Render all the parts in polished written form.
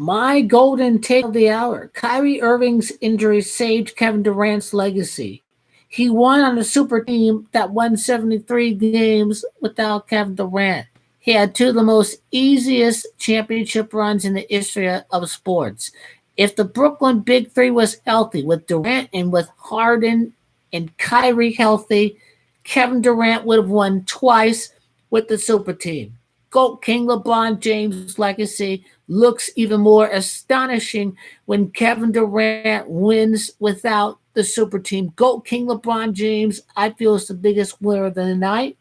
My golden take of the hour. Kyrie Irving's injury saved Kevin Durant's legacy. He won on a super team that won 73 games without Kevin Durant. He had two of the most easiest championship runs in the history of sports. If the Brooklyn Big Three was healthy, with Durant and with Harden and Kyrie healthy, Kevin Durant would have won twice with the super team. GOAT King LeBron James' legacy looks even more astonishing when Kevin Durant wins without the super team. GOAT King LeBron James, I feel, is the biggest winner of the night.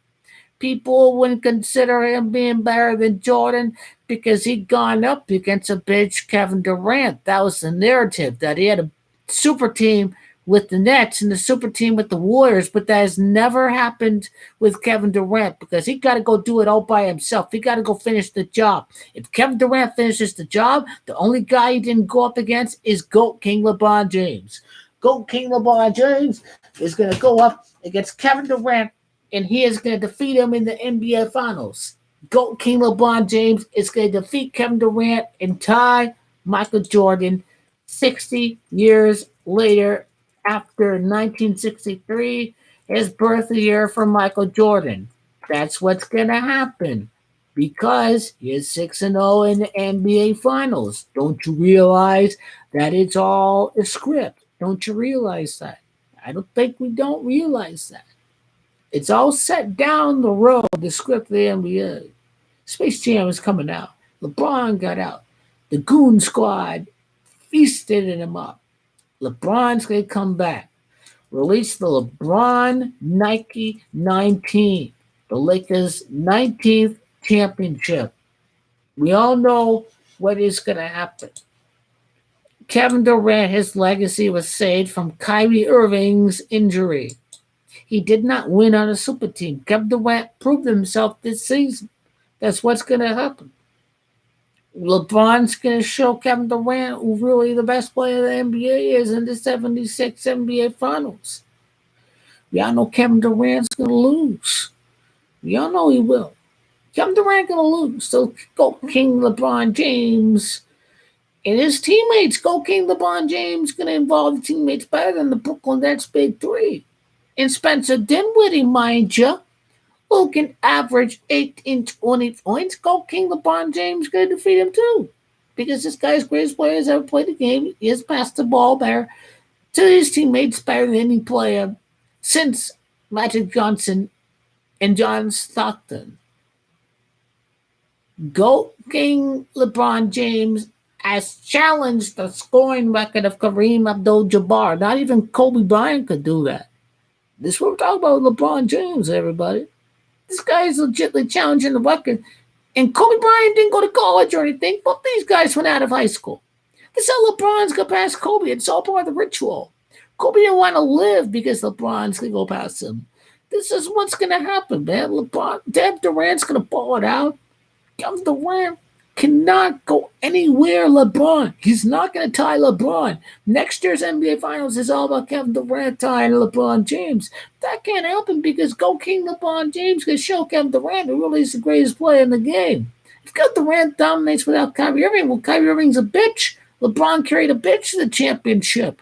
People wouldn't consider him being better than Jordan because he'd gone up against a bitch Kevin Durant. That was the narrative, that he had a super team with the Nets and the super team with the Warriors, but that has never happened with Kevin Durant because he got to go do it all by himself. He got to go finish the job. If Kevin Durant finishes the job, the only guy he didn't go up against is GOAT King LeBron James. GOAT King LeBron James is going to go up against Kevin Durant, and he is going to defeat him in the NBA Finals. GOAT King LeBron James is going to defeat Kevin Durant and tie Michael Jordan 60 years later after 1963, his birth year for Michael Jordan. That's what's going to happen because he is 6-0 in the NBA Finals. Don't you realize that it's all a script? Don't you realize that? I don't think we don't realize that. It's all set down the road, the script of the NBA. Space Jam is coming out. LeBron got out. The Goon Squad feasted him up. LeBron's going to come back. Release the LeBron Nike 19, the Lakers' 19th championship. We all know what is going to happen. Kevin Durant, his legacy was saved from Kyrie Irving's injury. He did not win on a super team. Kevin Durant proved himself this season. That's what's going to happen. LeBron's going to show Kevin Durant who really the best player the NBA is in the 76 NBA Finals. We all know Kevin Durant's going to lose. We all know he will. Kevin Durant going to lose. So go King LeBron James and his teammates. Go King LeBron James going to involve the teammates better than the Brooklyn Nets Big Three. And Spencer Dinwiddie, mind you, who can average 18, 20 points. Go King LeBron James going to defeat him too. Because this guy's greatest player has ever played the game. He has passed the ball better to his teammates better than any player since Magic Johnson and John Stockton. Go King LeBron James has challenged the scoring record of Kareem Abdul-Jabbar. Not even Kobe Bryant could do that. This is what we're talking about with LeBron James, everybody. This guy is legitimately challenging the record. And Kobe Bryant didn't go to college or anything. Both these guys went out of high school. This is how LeBron's going to pass Kobe. It's all part of the ritual. Kobe didn't want to live because LeBron's going to go past him. This is what's going to happen, man. Kevin Durant's going to ball it out. Kevin Durant cannot go anywhere LeBron. He's not going to tie LeBron. Next year's NBA Finals is all about Kevin Durant tying LeBron James. That can't happen because Go King LeBron James can show Kevin Durant who really is the greatest player in the game. If Kevin Durant dominates without Kyrie Irving, well, Kyrie Irving's a bitch. LeBron carried a bitch to the championship.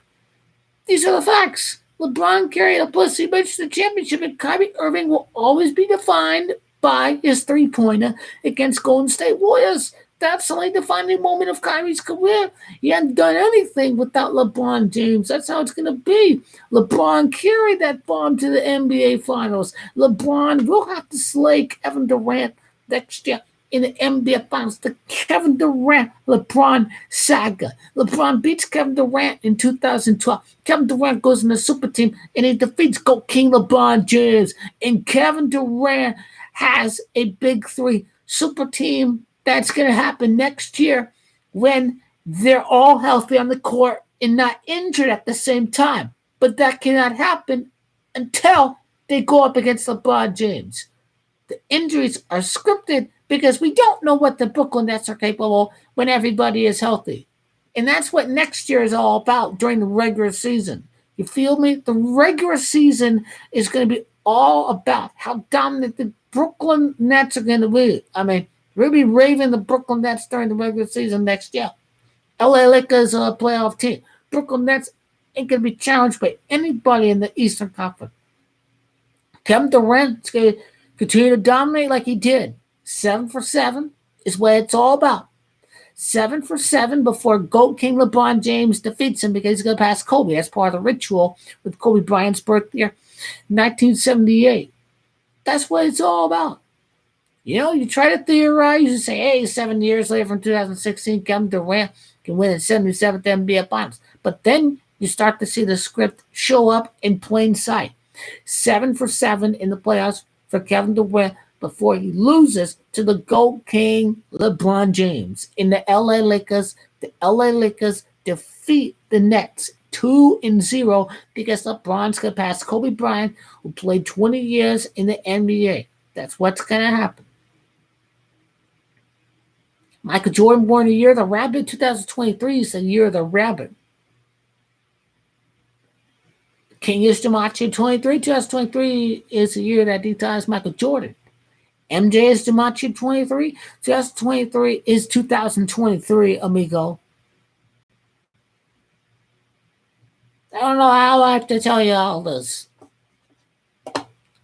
These are the facts. LeBron carried a pussy bitch to the championship, and Kyrie Irving will always be defined by his three-pointer against Golden State Warriors. That's the only defining moment of Kyrie's career. He hadn't done anything without LeBron James. That's how it's going to be. LeBron carried that bomb to the NBA Finals. LeBron will have to slay Kevin Durant next year in the NBA Finals. The Kevin Durant-LeBron saga. LeBron beats Kevin Durant in 2012. Kevin Durant goes in the super team and he defeats GOAT King LeBron James. And Kevin Durant has a big three super team. That's going to happen next year when they're all healthy on the court and not injured at the same time. But that cannot happen until they go up against LeBron James. The injuries are scripted because we don't know what the Brooklyn Nets are capable when everybody is healthy. And that's what next year is all about during the regular season. You feel me? The regular season is going to be all about how dominant the Brooklyn Nets are going to be. I mean, we'll be raving the Brooklyn Nets during the regular season next year. LA Lakers are a playoff team. Brooklyn Nets ain't going to be challenged by anybody in the Eastern Conference. Kevin Durant's going to continue to dominate like he did. 7 for 7 is what it's all about. 7 for 7 before GOAT King LeBron James defeats him because he's going to pass Kobe. That's part of the ritual with Kobe Bryant's birthday, 1978. That's what it's all about. You try to theorize and say, hey, 7 years later from 2016, Kevin Durant can win his 77th NBA Finals. But then you start to see the script show up in plain sight. 7 for 7 in the playoffs for Kevin Durant before he loses to the GOAT King LeBron James. In the LA Lakers, the LA Lakers defeat the Nets 2-0 because LeBron's going to pass Kobe Bryant, who played 20 years in the NBA. That's what's going to happen. Michael Jordan born the year of the rabbit. 2023 is the year of the rabbit. King is DiMaggio 23. 2023 is the year that deties Michael Jordan. MJ is DiMaggio 23. 2023 is 2023, amigo. I don't know how I have to tell you all this.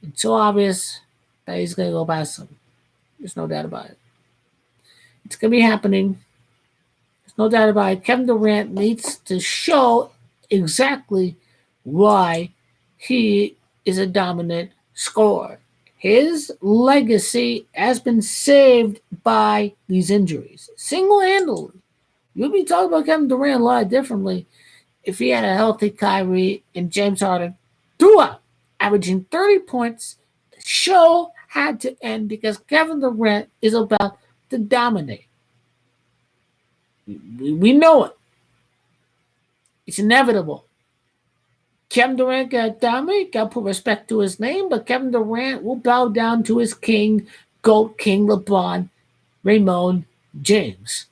It's so obvious that he's going to go past him. There's no doubt about it. It's going to be happening. There's no doubt about it. Kevin Durant needs to show exactly why he is a dominant scorer. His legacy has been saved by these injuries, single-handedly. You'll be talking about Kevin Durant a lot differently if he had a healthy Kyrie and James Harden throughout, averaging 30 points. The show had to end because Kevin Durant is about to dominate. We know it. It's inevitable. Kevin Durant got dominate, got to put respect to his name, but Kevin Durant will bow down to his king, GOAT King LeBron, Raymond James.